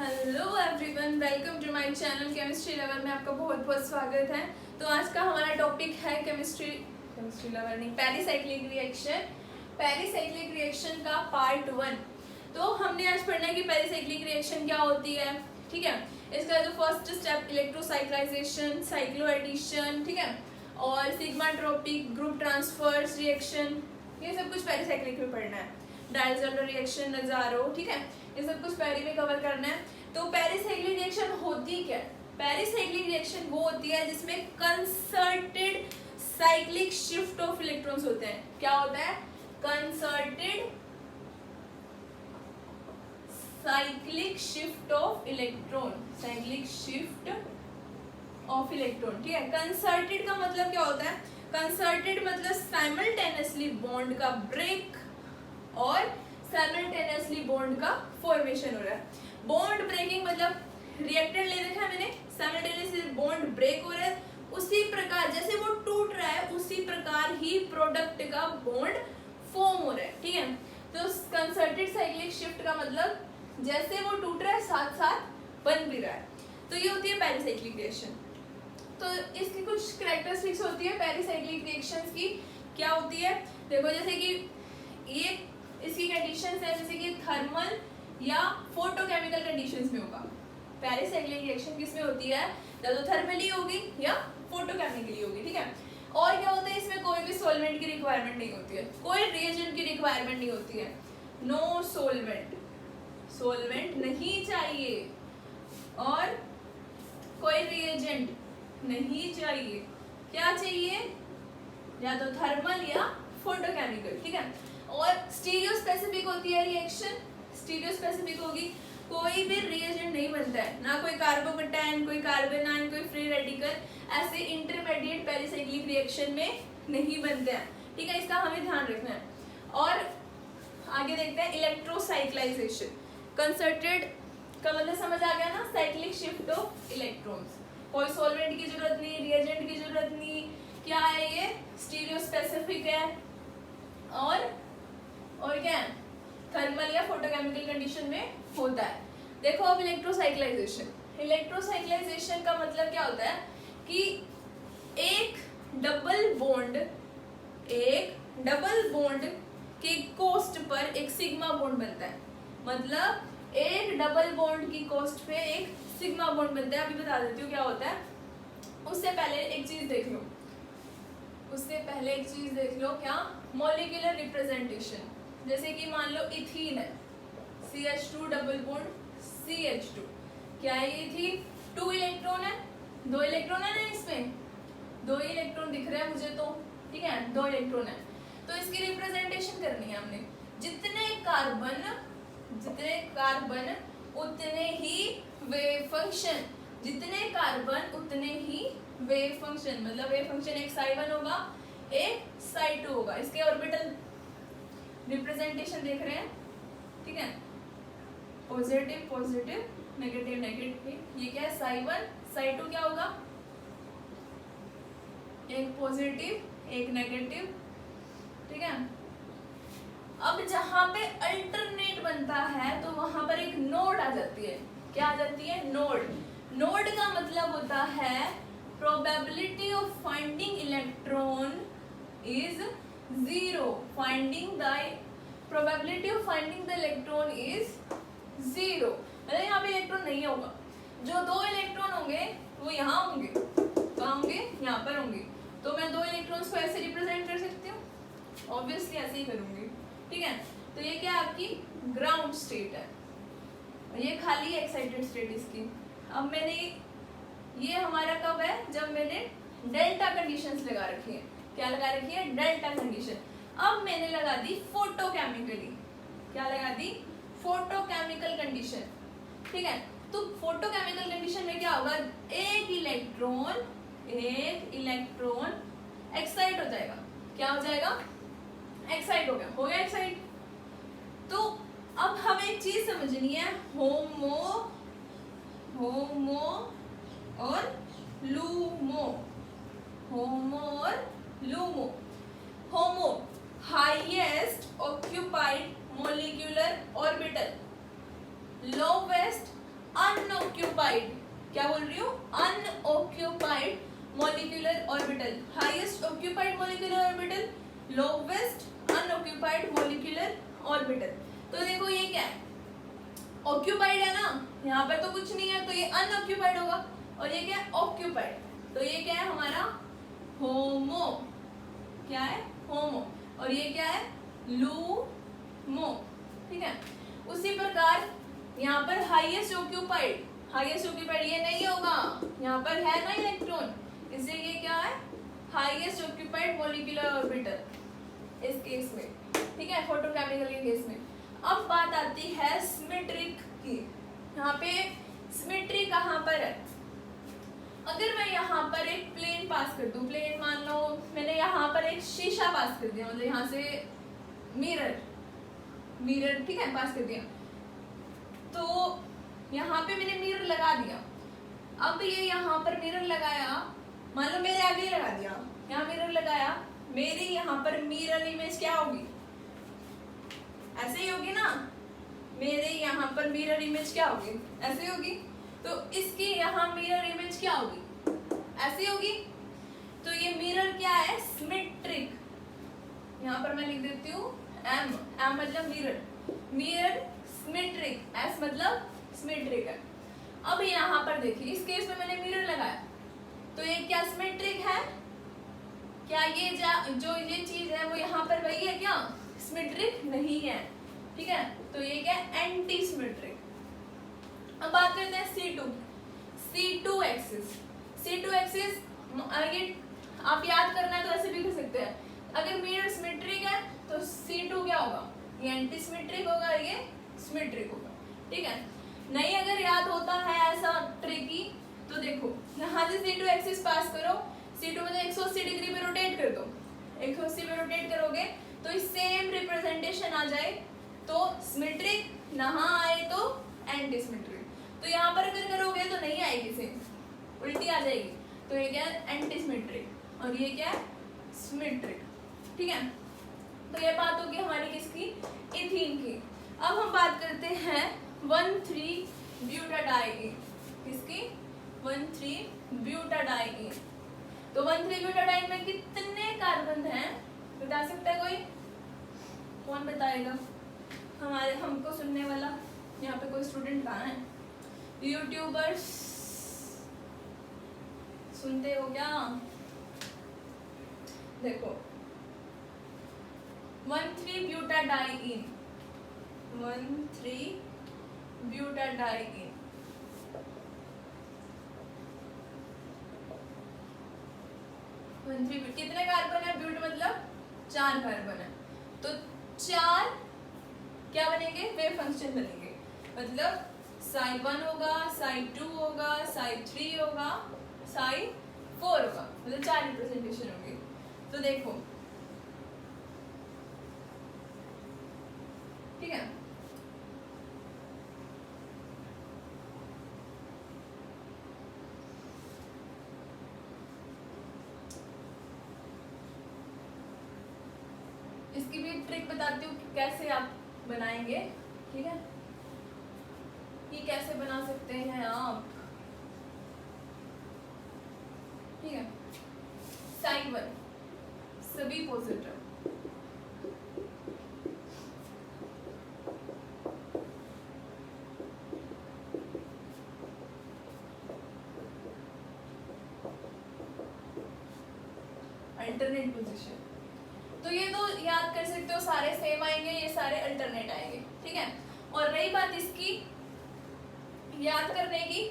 Hello everyone, welcome to my channel chemistry lover में आपका बहुत बहुत स्वागत है। तो आज का हमारा टॉपिक है केमिस्ट्री लवर नहीं, पेरिसाइक्लिक रिएक्शन। पेरिसाइक्लिक रिएक्शन का पार्ट 1। तो हमने आज पढ़ना है कि पेरिसाइक्लिक रिएक्शन क्या होती है। ठीक है, इसका जो first step electrocyclization, cycloaddition, ठीक है, और sigmatropic, group transfers reaction, ये सब कुछ पेरिसाइक्लिक में पढ़ना है। डायज़ोल्फर रिएक्शन, नजारो, ठीक है, ये सब कुछ पेरी में कवर करना है। तो पेरिसाइक्लिक रिएक्शन होती क्या है? पेरिसाइक्लिक रिएक्शन वो होती है जिसमें concerted cyclic shift of electrons होते हैं। क्या होता है? Concerted cyclic shift of electron, cyclic shift of electron. ठीक है, कंसर्टेड का मतलब क्या होता है? कंसर्टेड मतलब साइमल्टेनियसली बॉन्ड का ब्रेक और साइमल्टेनियसली बॉन्ड का फॉर्मेशन हो रहा है। बॉन्ड ब्रेकिंग मतलब रिएक्टेंट ले रखा है मैंने, साइमल्टेनियसली बॉन्ड ब्रेक हो रहा है, उसी प्रकार जैसे वो टूट रहा है उसी प्रकार ही प्रोडक्ट का बॉन्ड फॉर्म हो रहा है। ठीक है, तो कंसर्टेड साइक्लिक शिफ्ट का मतलब जैसे वो टूट रहा है साथ साथ बन भी रहा है। तो ये होती है पेरिसाइक्लिक रिएक्शन। तो इसकी कुछ कैरेक्टरिस्टिक्स होती है पेरिसाइक्लिक रिएक्शंस की। क्या होती है? देखो, जैसे कि ये इसकी कंडीशंस है, जैसे कि थर्मल या फोटोकेमिकल कंडीशंस में होगा। पेरिसाइक्लिक रिएक्शन किसमें होती है? या तो थर्मली होगी या फोटोकेमिकली होगी। ठीक है, और क्या होता है इसमें? कोई भी सॉल्वेंट की रिक्वायरमेंट नहीं होती है, कोई रिएजेंट की रिक्वायरमेंट नहीं होती है। नो सॉल्वेंट, सॉल्वेंट नहीं चाहिए और कोई रिएजेंट नहीं चाहिए। क्या चाहिए? या तो थर्मल या फोटोकेमिकल। ठीक है, और स्टीरियो स्पेसिफिक होती है रिएक्शन। स्टीरियो स्पेसिफिक होगी, कोई भी रिएजेंट नहीं बनता है, ना कोई कार्बोकैटायन, कोई कार्बोनाइन, कोई फ्री रेडिकल, ऐसे इंटरमीडिएट पेरिसाइक्लिक रिएक्शन में नहीं बनते हैं। ठीक है, इसका हमें ध्यान रखना है। और आगे देखते हैं इलेक्ट्रोसाइक्लाइजेशन। कंसर्टेड का मतलब समझ आ गया ना, साइक्लिक शिफ्ट ऑफ इलेक्ट्रॉन्स। कोई सॉल्वेंट की जरूरत नहीं, रिएजेंट की जरूरत नहीं। क्या है ये? स्टीरियो स्पेसिफिक है और क्या है? थर्मल या फोटोकेमिकल कंडीशन में होता है। देखो अब इलेक्ट्रोसाइक्लाइजेशन। इलेक्ट्रोसाइक्लाइजेशन का मतलब क्या होता है कि एक डबल बॉन्ड के कोस्ट पर एक सिग्मा बॉन्ड बनता है। मतलब एक डबल बॉन्ड की कोस्ट पे एक सिग्मा बॉन्ड बनता है। अभी बता देती हूँ क्या होता है। उससे पहले एक चीज देख लो, क्या? Molecular representation. जैसे कि मान लो इथीन है, CH2 डबल बॉन्ड CH2। क्या है ये? थी 2 इलेक्ट्रॉन है, 2 इलेक्ट्रॉन है ना, इसमें 2 इलेक्ट्रॉन दिख रहा है मुझे तो। ठीक है, 2 इलेक्ट्रॉन है, तो इसकी रिप्रेजेंटेशन करनी है हमने। जितने कार्बन उतने ही वेव फंक्शन, जितने कार्बन उतने ही वेव फंक्शन। मतलब वेव फंक्शन एक psi1 होगा, एक psi2 होगा। इसके ऑर्बिटल रिप्रेजेंटेशन देख रहे हैं। ठीक है, पॉजिटिव पॉजिटिव, नेगेटिव नेगेटिव। ये क्या है? psi1, psi2 क्या होगा? एक पॉजिटिव एक नेगेटिव। ठीक है, अब जहां पे अल्टरनेट बनता है तो वहां पर एक नोड आ जाती है। क्या आ जाती है? नोड का मतलब होता है probability of finding electron is 0। Probability of finding the electron is 0। मतलब यहाँ पे इलेक्ट्रॉन नहीं होगा। जो 2 इलेक्ट्रॉन होंगे वो यहाँ होंगे, कहाँ होंगे? यहाँ पर होंगे। तो मैं 2 इलेक्ट्रॉन्स को ऐसे रिप्रेजेंट कर सकती हूँ, ऑब्वियसली ऐसे ही करूंगी। ठीक है, तो ये क्या है? आपकी ग्राउंड स्टेट है, ये खाली एक्साइटेड स्टेट इसकी। अब मैंने ये हमारा कब है? जब मैंने डेल्टा कंडीशंस लगा रखी है। क्या लगा रखी है? Delta condition. अब मैंने लगा दी फोटोकेमिकली। क्या लगा दी? Photochemical condition. ठीक है, तो फोटोकेमिकल कंडीशन में क्या होगा? एक इलेक्ट्रॉन एक्साइट हो जाएगा। क्या हो जाएगा? एक्साइट हो गया एक्साइट। तो अब हमें एक चीज समझनी है, होमो और LUMO. HOMO highest occupied molecular orbital, lowest क्या बोल रही हूँ, unoccupied molecular orbital, highest occupied molecular orbital, lowest unoccupied molecular orbital. तो देखो ये क्या है, ऑक्यूपाइड है ना, यहाँ पर तो कुछ नहीं है तो ये अनऑक्यूपाइड होगा, और ये क्या है, ऑक्यूपाइड, तो ये क्या है हमारा होमो, क्या है होमो, और ये क्या है लूमो, ठीक है। उसी प्रकार यहाँ पर हाईएस्ट ऑक्यूपाइड ये नहीं होगा, यहाँ पर है ना इलेक्ट्रॉन, इसलिए ये क्या है हाईएस्ट ऑक्यूपाइड मॉलिक्यूलर ऑर्बिटल इस केस में, ठीक है, फोटोकेमिकल के केस में। अब बात आती है सिमेट्रिक की। यहाँ पे सिमेट्री कहाँ पर है, अगर मैं यहाँ पर एक प्लेन पास कर दूं, प्लेन मान लो मैंने यहाँ पर एक शीशा पास कर दिया, मतलब यहाँ से मिरर ठीक है पास कर दिया, तो यहाँ पे मैंने मिरर लगा दिया। अब ये यहाँ पर मिरर लगाया, मान लो मेरे आगे लगा दिया, यहाँ मिरर लगाया, मेरी यहाँ पर मिरर इमेज क्या होगी, ऐसे ही होगी ना, मेरे यहाँ पर मिरर इमेज क्या होगी, ऐसे होगी, तो इसकी यहाँ मिरर इमेज क्या होगी, ऐसी होगी। तो ये मिरर क्या है, सिमेट्रिक, यहाँ पर मैं लिख देती हूँ एम मतलब मिरर सिमेट्रिक, एस मतलब सिमेट्रिक है। अब यहाँ पर देखिए इस केस में मैंने मिरर लगाया, तो ये क्या सिमेट्रिक है, क्या ये जो ये चीज है वो यहाँ पर वही है क्या, सिमेट्रिक नहीं है, ठीक है, तो ये क्या है एंटी सिमेट्रिक। अब बात करते हैं C2 एक्सिस। C2 एक्सिस ये आप याद करना है तो ऐसे भी कर सकते हैं, अगर मिरर सिमेट्रिक है तो C2 क्या होगा, ये एंटी सिमेट्रिक होगा, ये सिमेट्रिक होगा, ठीक है। नहीं अगर याद होता है ऐसा ट्रिकी, तो देखो यहाँ से C2 एक्सिस पास करो, C2 में 180 डिग्री पे रोटेट कर दो, 180 पे रोटेट करोगे तो सेम रिप्रेजेंटेशन आ जाए, तो सिमेट्रिक, यहाँ आए तो एंटी सिमेट्रिक। तो यहाँ पर अगर करोगे तो नहीं आएगी सेम, उल्टी आ जाएगी, तो ये क्या है एंटी सिमेट्रिक और ये क्या है सिमेट्रिक, ठीक है। तो ये बात होगी हमारी किसकी, इथीन की। अब हम बात करते हैं 1,3-ब्यूटाडाइईन, किसकी 1,3-ब्यूटाडाइईन। तो 1,3-ब्यूटाडाइईन में कितने कार्बन हैं बता सकता है कोई, कौन बताएगा, हमको सुनने वाला, यहाँ पे कोई स्टूडेंट कहाँ है, यूट्यूबर्स सुनते हो क्या, देखो 1,3-ब्यूटाडाइईन, 1,3-ब्यूटाडाइईन, कितने कार्बन है, ब्यूट मतलब 4 कार्बन है, तो 4 क्या बनेंगे, वेव फंक्शन बनेंगे, मतलब psi1 होगा, psi2 होगा, psi3 होगा, psi4 होगा, मतलब 4 रिप्रेजेंटेशन होंगे। तो देखो ठीक है, इसकी भी ट्रिक बताती हूँ कि कैसे आप बनाएंगे, ठीक है, ये कैसे बना सकते हैं आप, ठीक है। psi1 सभी पॉजिटिव, अल्टरनेट पोजीशन, तो ये तो याद कर सकते हो, सारे सेम आएंगे, ये सारे अल्टरनेट आएंगे, ठीक है। और रही बात इसकी याद करने की,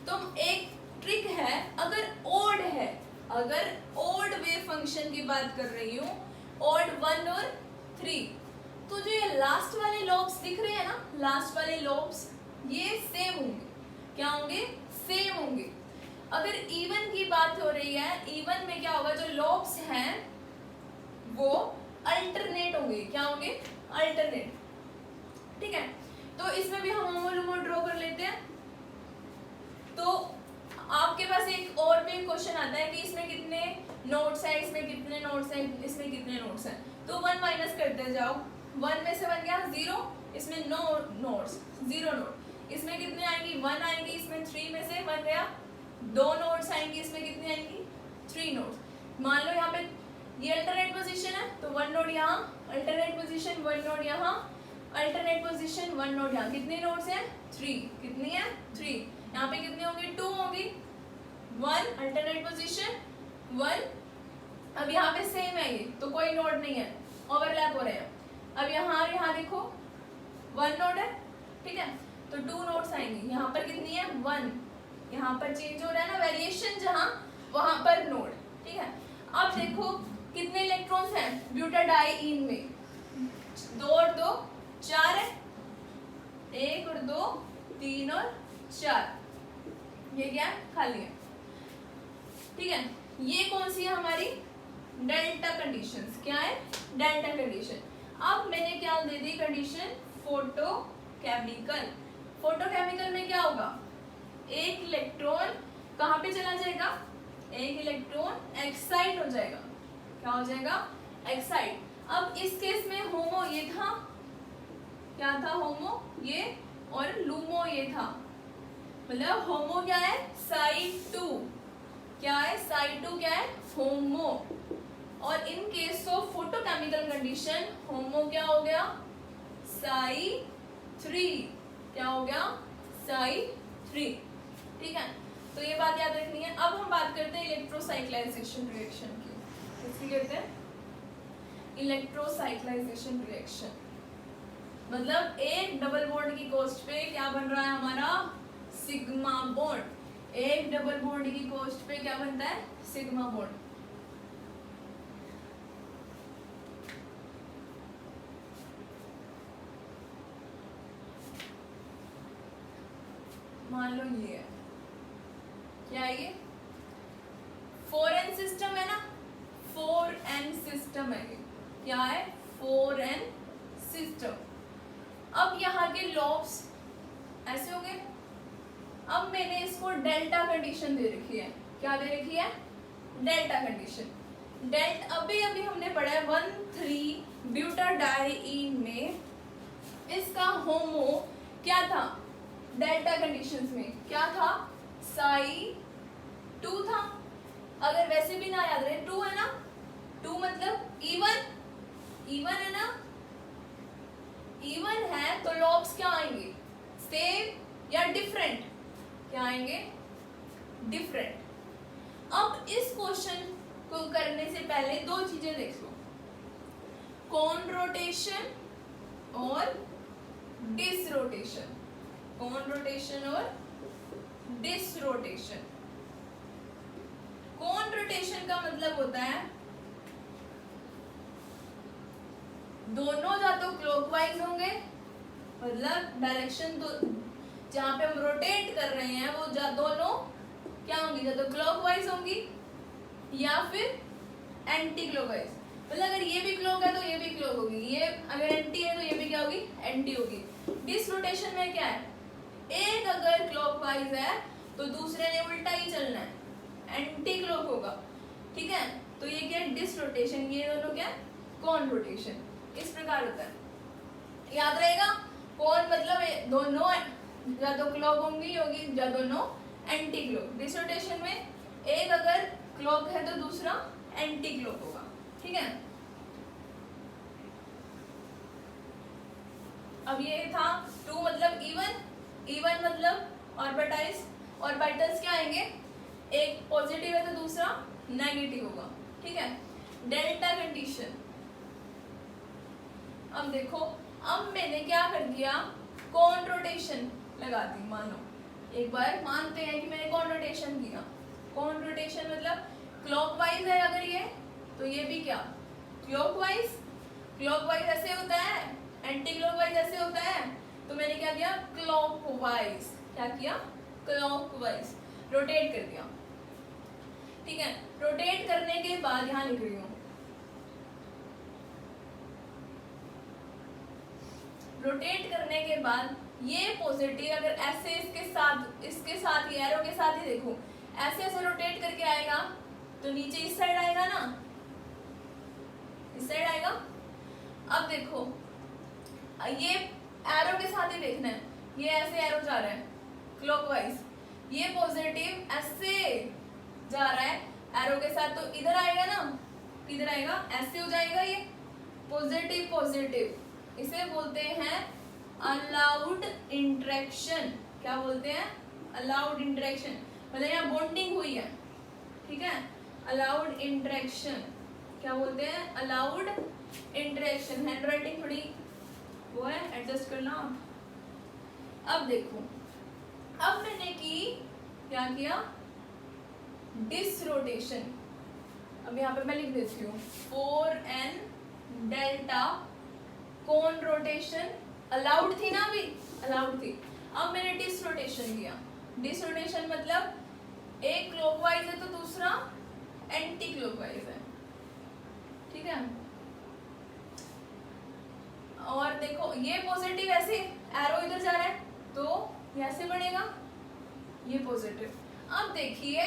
तो एक ट्रिक है, अगर ओड है, अगर ओड वेव फंक्शन की बात कर रही हूँ, ओड 1 और 3, तो जो ये लास्ट वाले लॉब्स दिख रहे हैं ना, लास्ट वाले लॉब्स ये सेम होंगे, क्या होंगे, सेम होंगे। अगर इवन की बात हो रही है, इवन में क्या होगा, जो लॉब्स हैं वो अल्टरनेट होंगे, क्या होंगे, अल्टरनेट, ठीक है। तो इसमें भी हम होमो ड्रॉ कर लेते हैं। तो आपके पास एक और भी क्वेश्चन आता है कि इसमें कितने नोट्स हैं, इसमें कितने नोट्स हैं, इसमें कितने नोट्स हैं, तो 1 माइनस करते जाओ, 1 में से बन गया 0, इसमें नो नोट्स, 0 नोट, इसमें कितने आएंगी, 1 आएंगी, इसमें 3 में से 1 गया, 2 नोड्स आएंगी, इसमें कितनी आएंगी, 3 नोड्स। मान लो यहाँ पे ये अल्टरनेट पोजीशन है तो 1 नोड यहाँ, अल्टरनेट पोजीशन 1 नोड यहाँ, अल्टरनेट पोजीशन 1 नोड यहाँ। कितनी नोड्स हैं, 3। कितनी है, 3। यहाँ पे कितनी होगी, 2 होगी, 1 अल्टरनेट पोजीशन 1। अब यहाँ पे सेम है ये, तो कोई नोड नहीं है, ओवरलैप हो रहे हैं। अब यहाँ देखो 1 नोड है, ठीक है, तो 2 नोड्स आएंगी। यहाँ पर कितनी है, 1। यहाँ पर चेंज हो रहा है ना, वेरिएशन जहाँ वहां पर नोड, ठीक है। अब देखो कितने इलेक्ट्रॉन्स हैं ब्यूटाडाइईन में, 2 और 2 4 है, 1 और 2 3 और 4। ये क्या है, खाली है, ठीक है। ये कौन सी है हमारी, डेल्टा कंडीशंस। क्या है, डेल्टा कंडीशन। अब मैंने क्या दे दी कंडीशन, फोटोकेमिकल। फोटोकेमिकल में क्या होगा, एक इलेक्ट्रॉन कहाँ पे चला जाएगा, एक इलेक्ट्रॉन एक्साइट हो जाएगा। क्या हो जाएगा, एक्साइट। अब इस केस में होमो ये था, क्या था, होमो ये, और लूमो ये था। मतलब होमो क्या है, साइड 2, क्या है, साइड 2 क्या है, होमो। और in case of photochemical condition HOMO क्या हो गया, साइड 3। क्या हो गया, साइड 3, ठीक है। तो ये बात याद रखनी है। अब हम बात करते हैं इलेक्ट्रोसाइक्लाइजेशन रिएक्शन की। इसकी कहते हैं इलेक्ट्रोसाइक्लाइजेशन रिएक्शन। मतलब एक डबल बॉन्ड की कोस्ट पे क्या बन रहा है हमारा, सिग्मा बॉन्ड। एक डबल बॉन्ड की कोस्ट पे क्या बनता है, सिग्मा बॉन्ड। मान लो ये है, क्या है ये, 4n सिस्टम है ना, 4n सिस्टम है ये। क्या है, 4n सिस्टम। अब यहाँ के लॉब्स ऐसे हो गए। अब मैंने इसको डेल्टा कंडीशन दे रखी है। क्या दे रखी है, डेल्टा कंडीशन। अभी हमने पढ़ा है 1,3 ब्यूटाडाइईन में इसका होमो क्या था, डेल्टा कंडीशंस में क्या था, साई 2 था। अगर वैसे भी ना याद रहे, 2 है ना, 2 मतलब इवन है ना, इवन है तो लॉब्स क्या आएंगे, सेम या डिफरेंट। क्या आएंगे, डिफरेंट। अब इस क्वेश्चन को करने से पहले 2 चीजें देख लो, कॉन रोटेशन और डिसरोटेशन। कॉन रोटेशन और डिसरोटेशन। कॉन रोटेशन का मतलब होता है दोनों या तो क्लॉकवाइज होंगे, मतलब डायरेक्शन तो जहां पे हम रोटेट कर रहे हैं वो दोनों क्या होंगी, या तो क्लॉकवाइज होंगी या फिर एंटी क्लॉकवाइज। मतलब अगर ये भी क्लॉक है तो ये भी क्लॉक होगी, ये अगर एंटी है तो ये भी क्या होगी, एंटी होगी। डिसरोटेशन में क्या है, एक अगर क्लॉकवाइज है तो दूसरे ने उल्टा ही चलना है, एंटी क्लॉक होगा, ठीक है। तो ये क्या है, डिसरोटेशन। ये दोनों क्या है, कॉन रोटेशन। इस प्रकार होता है, याद रहेगा। कॉन मतलब दोनों या तो क्लॉक होंगी या दोनों एंटी क्लॉक। डिसरोटेशन में एक अगर क्लॉक है तो दूसरा एंटी क्लॉक होगा, ठीक है। अब ये था 2 मतलब इवन मतलब ऑर्बिटल्स क्या आएंगे, एक पॉजिटिव है तो दूसरा नेगेटिव होगा, ठीक है। Delta condition. अब देखो, अब मैंने क्या कर दिया, कॉन रोटेशन लगा दी। मानो एक बार मानते हैं कि मैंने कॉन रोटेशन किया। कॉन रोटेशन मतलब क्लॉकवाइज है अगर ये, तो ये भी क्या, क्लॉकवाइज। क्लॉकवाइज ऐसे होता है, एंटी क्लॉकवाइज ऐसे होता है। तो मैंने क्या किया, क्लॉकवाइज। क्या किया, क्लॉकवाइज, रोटेट कर दिया, ठीक है। रोटेट करने के बाद यहाँ लिख रही हूँ, रोटेट करने के बाद ये पॉजिटिव अगर ऐसे इसके साथ ही एरो के साथ ही देखो, ऐसे ऐसे रोटेट करके आएगा तो नीचे इस साइड आएगा ना, इस साइड आएगा। अब देखो ये एरो के साथ ही देखना है, ये ऐसे एरो जा रहा है क्लॉकवाइज, ये पॉजिटिव ऐसे जा रहा है एरो के साथ, तो इधर आएगा ना, किधर आएगा, ऐसे हो जाएगा ये पॉजिटिव पॉजिटिव। इसे बोलते हैं अलाउड इंटरेक्शन। क्या बोलते हैं? अलाउड इंटरेक्शन, मतलब यहाँ बॉन्डिंग हुई है, ठीक है, अलाउड इंटरेक्शन। क्या बोलते हैं? Allowed interaction. हैंड राइटिंग थोड़ी वो है, एडजस्ट करना। अब देखो, अब मैंने की क्या किया, डिसरोटेशन। अब यहाँ पे मैं लिख देती हूँ 4n डेल्टा कोन रोटेशन। अलाउड थी ना, अभी अलाउड थी। अब मैंने डिसरोटेशन किया। डिसरोटेशन मतलब एक क्लॉकवाइज है तो दूसरा एंटी क्लॉकवाइज है, ठीक है। और देखो ये पॉजिटिव, ऐसे एरो इधर जा रहा है तो ये ऐसे बनेगा, ये पॉजिटिव। अब देखिए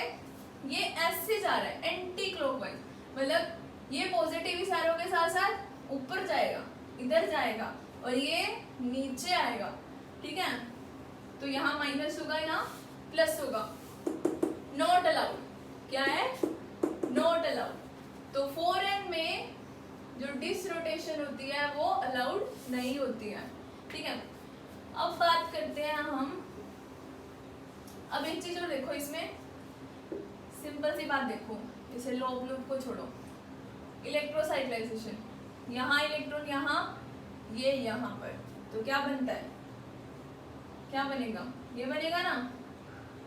ये ऐसे जा रहा है एंटी क्लॉकवाइज, मतलब ये पॉजिटिव इस एरो के साथ साथ ऊपर जाएगा, इधर जाएगा, और ये नीचे आएगा, ठीक है। तो यहाँ माइनस होगा, यहाँ प्लस होगा। Not allowed. क्या है? Not allowed. तो 4n में जो डिसरोटेशन होती है वो अलाउड नहीं होती है, ठीक है। अब बात करते हैं हम, अब एक चीज और देखो, इसमें सिंपल सी बात देखो, इसे लोब लूप को छोड़ो, इलेक्ट्रोसाइक्लाइजेशन, यहाँ इलेक्ट्रॉन यहाँ, ये यहाँ पर, तो क्या बनता है, क्या बनेगा, ये बनेगा ना।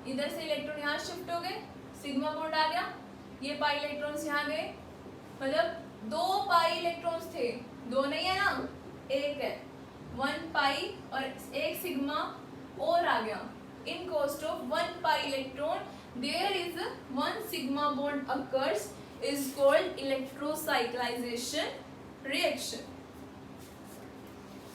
इधर से इलेक्ट्रॉन यहाँ शिफ्ट हो गए, सिग्मा बॉन्ड आ गया, ये पाई इलेक्ट्रॉन्स यहाँ गए, मतलब 2 पाई इलेक्ट्रॉन्स थे, 2 नहीं है ना, 1 है, 1 पाई और 1 सिग्मा और आ गया। In cost of 1 pi electron, there is 1 sigma bond occurs, is called electrocyclization reaction.